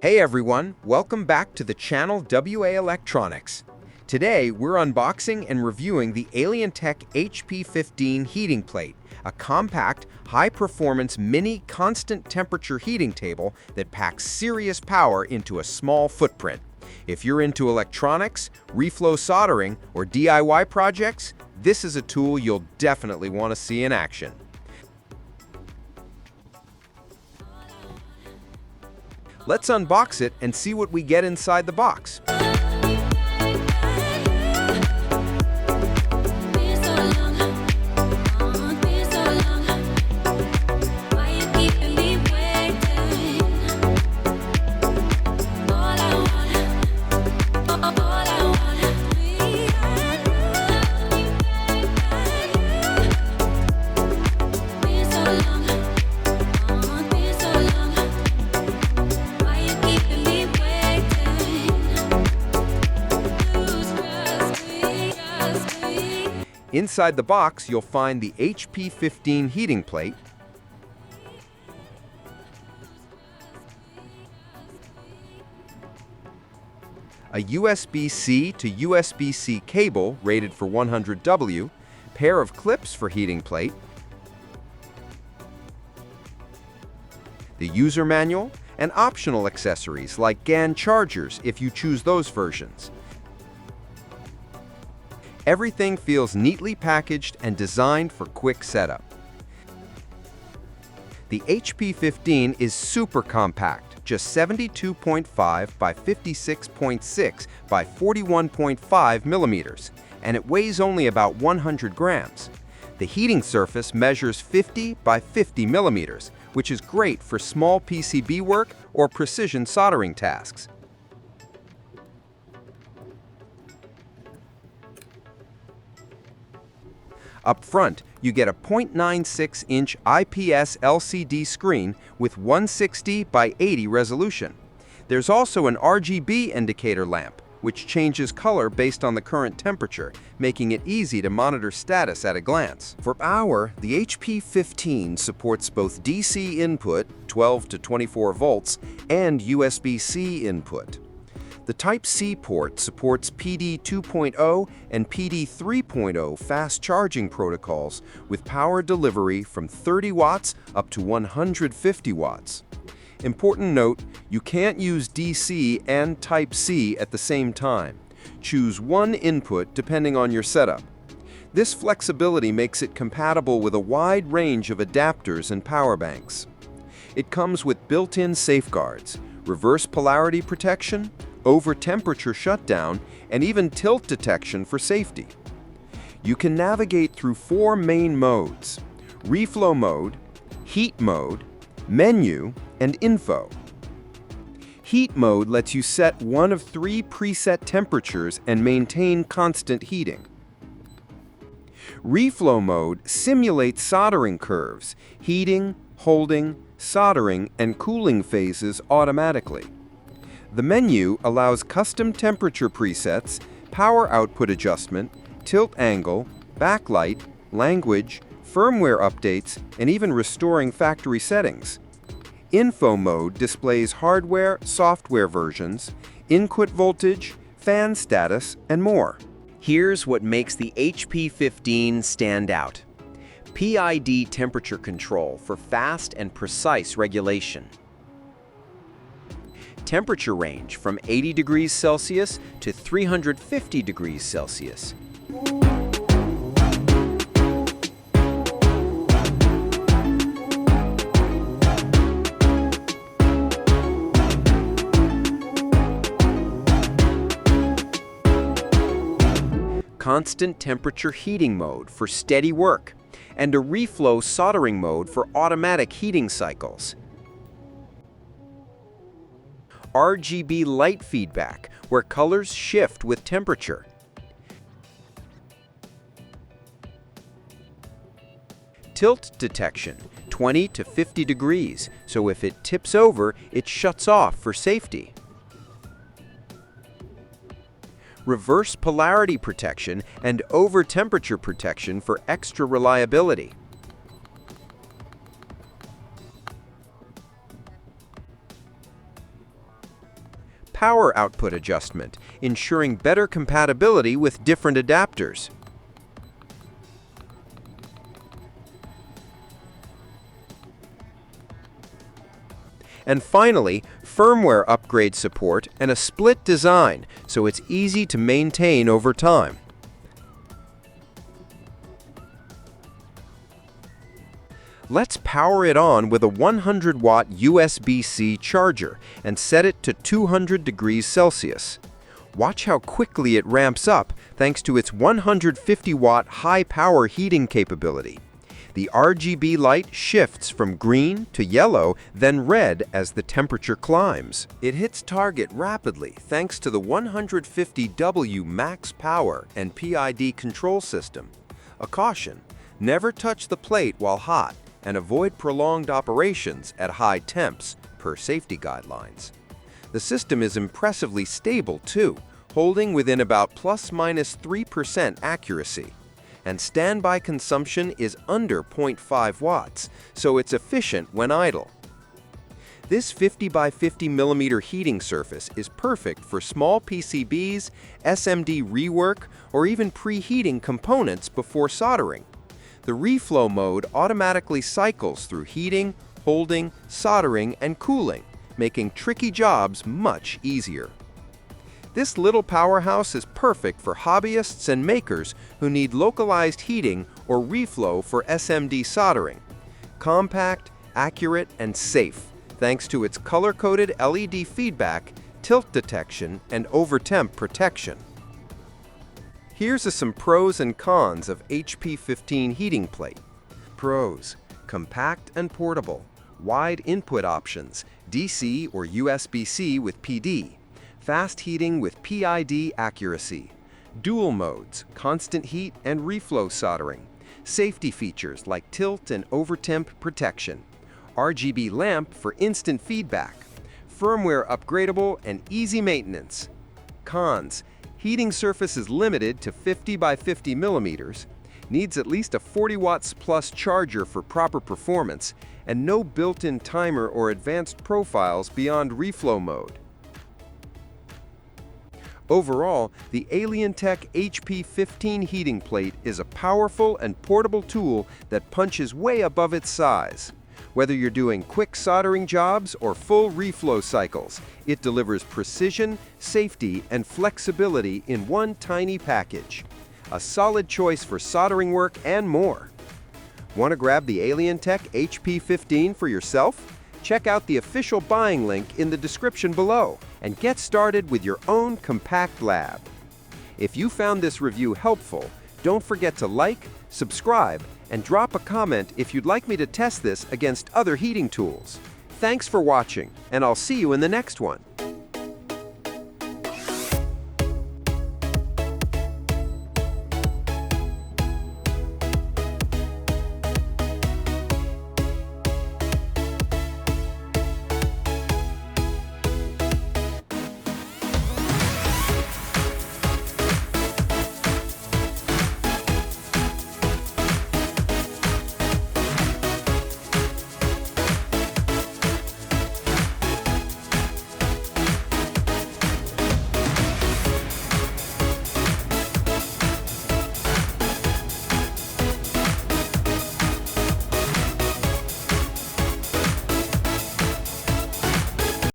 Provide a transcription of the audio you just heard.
Hey everyone, welcome back to the channel WA Electronics. Today we're unboxing and reviewing the Alientek HP15 Heating Plate, a compact, high-performance mini constant temperature heating table that packs serious power into a small footprint. If you're into electronics, reflow soldering, or DIY projects, this is a tool you'll definitely want to see in action. Let's unbox it and see what we get inside the box. Inside the box, you'll find the HP15 heating plate, a USB-C to USB-C cable rated for 100W, pair of clips for heating plate, the user manual, and optional accessories like GAN chargers if you choose those versions. Everything feels neatly packaged and designed for quick setup. The HP15 is super compact, just 72.5 by 56.6 by 41.5 millimeters, and it weighs only about 100 grams. The heating surface measures 50 by 50 millimeters, which is great for small PCB work or precision soldering tasks. Up front, you get a 0.96-inch IPS LCD screen with 160 by 80 resolution. There's also an RGB indicator lamp, which changes color based on the current temperature, making it easy to monitor status at a glance. For power, the HP15 supports both DC input, 12 to 24 volts, and USB-C input. The Type-C port supports PD 2.0 and PD 3.0 fast charging protocols with power delivery from 30 watts up to 150 watts. Important note, you can't use DC and Type-C at the same time. Choose one input depending on your setup. This flexibility makes it compatible with a wide range of adapters and power banks. It comes with built-in safeguards, reverse polarity protection, over-temperature shutdown, and even tilt detection for safety. You can navigate through 4 main modes: reflow mode, heat mode, menu, and info. Heat mode lets you set one of 3 preset temperatures and maintain constant heating. Reflow mode simulates soldering curves, heating, holding, soldering, and cooling phases automatically. The menu allows custom temperature presets, power output adjustment, tilt angle, backlight, language, firmware updates, and even restoring factory settings. Info mode displays hardware, software versions, input voltage, fan status, and more. Here's what makes the HP15 stand out: PID temperature control for fast and precise regulation. Temperature range from 80 degrees Celsius to 350 degrees Celsius. Constant temperature heating mode for steady work, and a reflow soldering mode for automatic heating cycles. RGB light feedback, where colors shift with temperature. Tilt detection, 20 to 50 degrees, so if it tips over, it shuts off for safety. Reverse polarity protection and over-temperature protection for extra reliability. power output adjustment, ensuring better compatibility with different adapters. And finally, firmware upgrade support and a split design, so it's easy to maintain over time. Let's power it on with a 100-watt USB-C charger and set it to 200 degrees Celsius. Watch how quickly it ramps up thanks to its 150-watt high-power heating capability. The RGB light shifts from green to yellow, then red as the temperature climbs. It hits target rapidly thanks to the 150W max power and PID control system. A caution: never touch the plate while hot and avoid prolonged operations at high temps, per safety guidelines. The system is impressively stable too, holding within about ±3% accuracy. And standby consumption is under 0.5 watts, so it's efficient when idle. This 50 by 50 millimeter heating surface is perfect for small PCBs, SMD rework, or even preheating components before soldering. The reflow mode automatically cycles through heating, holding, soldering, and cooling, making tricky jobs much easier. This little powerhouse is perfect for hobbyists and makers who need localized heating or reflow for SMD soldering. Compact, accurate, and safe, thanks to its color-coded LED feedback, tilt detection, and over-temp protection. Here's some pros and cons of HP15 Heating Plate. Pros: compact and portable, wide input options, DC or USB-C with PD, fast heating with PID accuracy, dual modes, constant heat and reflow soldering, safety features like tilt and over-temp protection, RGB lamp for instant feedback, firmware upgradable and easy maintenance. Cons: heating surface is limited to 50 by 50 millimeters, needs at least a 40 watts plus charger for proper performance, and no built-in timer or advanced profiles beyond reflow mode. Overall, the Alientek HP15 Heating Plate is a powerful and portable tool that punches way above its size. Whether you're doing quick soldering jobs or full reflow cycles, it delivers precision, safety, and flexibility in one tiny package. A solid choice for soldering work and more. Want to grab the Alientek HP15 for yourself? Check out the official buying link in the description below and get started with your own compact lab. If you found this review helpful, don't forget to like, subscribe, and drop a comment if you'd like me to test this against other heating tools. Thanks for watching, and I'll see you in the next one.